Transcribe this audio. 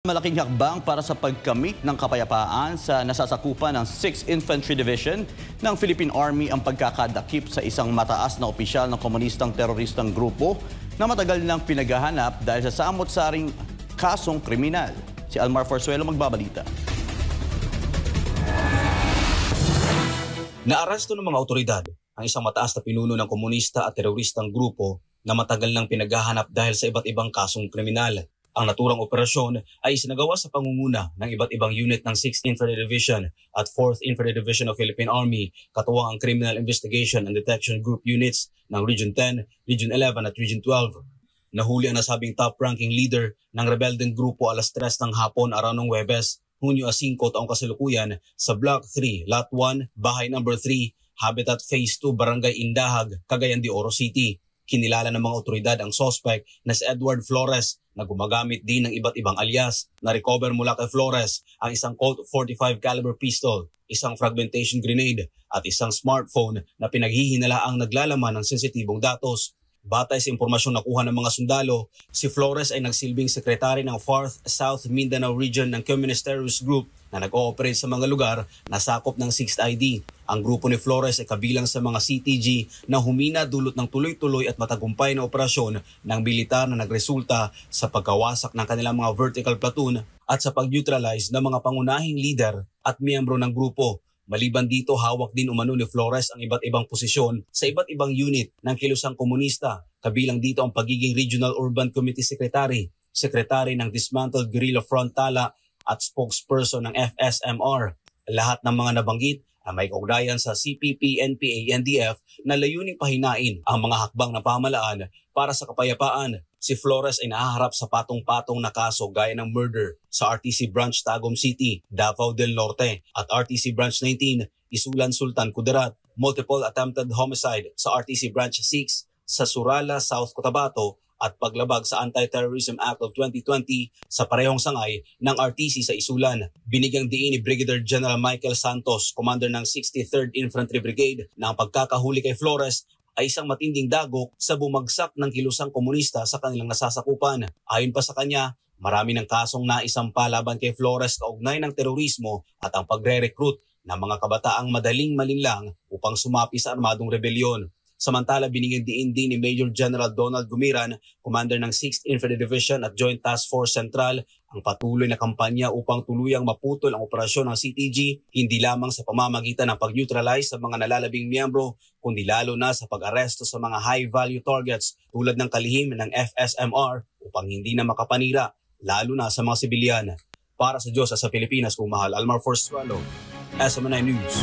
Malaking hakbang para sa pagkamit ng kapayapaan sa nasasakupan ng 6th Infantry Division ng Philippine Army ang pagkakadakip sa isang mataas na opisyal ng komunistang teroristang grupo na matagal nang pinaghahanap dahil sa samot-saring kasong kriminal. Si Almar Forzuelo magbabalita. Naaresto ng mga otoridad ang isang mataas na pinuno ng komunista at teroristang grupo na matagal nang pinaghahanap dahil sa iba't ibang kasong kriminal. Ang naturang operasyon ay isinagawa sa pangunguna ng iba't ibang unit ng 6th Infantry Division at 4th Infantry Division of Philippine Army, katuwang ang Criminal Investigation and Detection Group units ng Region 10, Region 11 at Region 12. Nahuli ang nasabing top-ranking leader ng rebeldeng grupo alas 3 ng hapon araw ng Huwebes, Hunyo 5 taong kasalukuyan sa Block 3, Lot 1, Bahay No. 3, Habitat Phase 2, Barangay Indahag, Cagayan de Oro City. Kinilala ng mga otoridad ang suspect na si Edward Flores na gumagamit din ng iba't ibang alias. Na-recover mula kay Flores ang isang Colt 45 caliber pistol, isang fragmentation grenade at isang smartphone na pinaghihinalaang naglalaman ng sensitibong datos. Batay sa impormasyong nakuha ng mga sundalo, si Flores ay nagsilbing sekretary ng 4th South Mindanao Region ng Communist Terrorist Group na nag-ooperate sa mga lugar na sakop ng 6th ID. Ang grupo ni Flores ay kabilang sa mga CTG na humina dulot ng tuloy-tuloy at matagumpay na operasyon ng militar na nagresulta sa pagkawasak ng kanilang mga vertical platoon at sa pag-neutralize ng mga pangunahing leader at miyembro ng grupo. Maliban dito, hawak din umano ni Flores ang iba't ibang posisyon sa iba't ibang unit ng kilusang komunista. Kabilang dito ang pagiging Regional Urban Committee Secretary, Secretary ng Dismantled Guerrilla Front Tala at spokesperson ng FSMR. Lahat ng mga nabanggit ay may kaugnayan sa CPP, NPA, NDF na layuning pahinain ang mga hakbang ng pamahalaan para sa kapayapaan. Si Flores ay nahaharap sa patong-patong na kaso gaya ng murder sa RTC Branch Tagum City, Davao del Norte at RTC Branch 19, Isulan Sultan Kudarat, multiple attempted homicide sa RTC Branch 6 sa Surala, South Cotabato at paglabag sa Anti-Terrorism Act of 2020 sa parehong sangay ng RTC sa Isulan. Binigyang diin ni Brigadier General Michael Santos, Commander ng 63rd Infantry Brigade, na ang pagkakahuli kay Flores ay isang matinding dagok sa bumagsak ng kilusang komunista sa kanilang nasasakupan. Ayon pa sa kanya, marami ng kasong naisampa laban kay Flores kaugnay ng terorismo at ang pagre-recruit ng mga kabataang madaling malinlang upang sumapi sa armadong rebelyon. Samantala, binigyan diin din ni Major General Donald Gumiran, Commander ng 6th Infantry Division at Joint Task Force Central, ang patuloy na kampanya upang tuluyang maputol ang operasyon ng CTG, hindi lamang sa pamamagitan ng pag-neutralize sa mga nalalabing miyembro, kundi lalo na sa pag-aresto sa mga high-value targets tulad ng kalihim ng FSMR upang hindi na makapanira, lalo na sa mga sibilyan. Para sa Diyos at sa Pilipinas, kung mahal, Almar Forzuelo, SMNI News.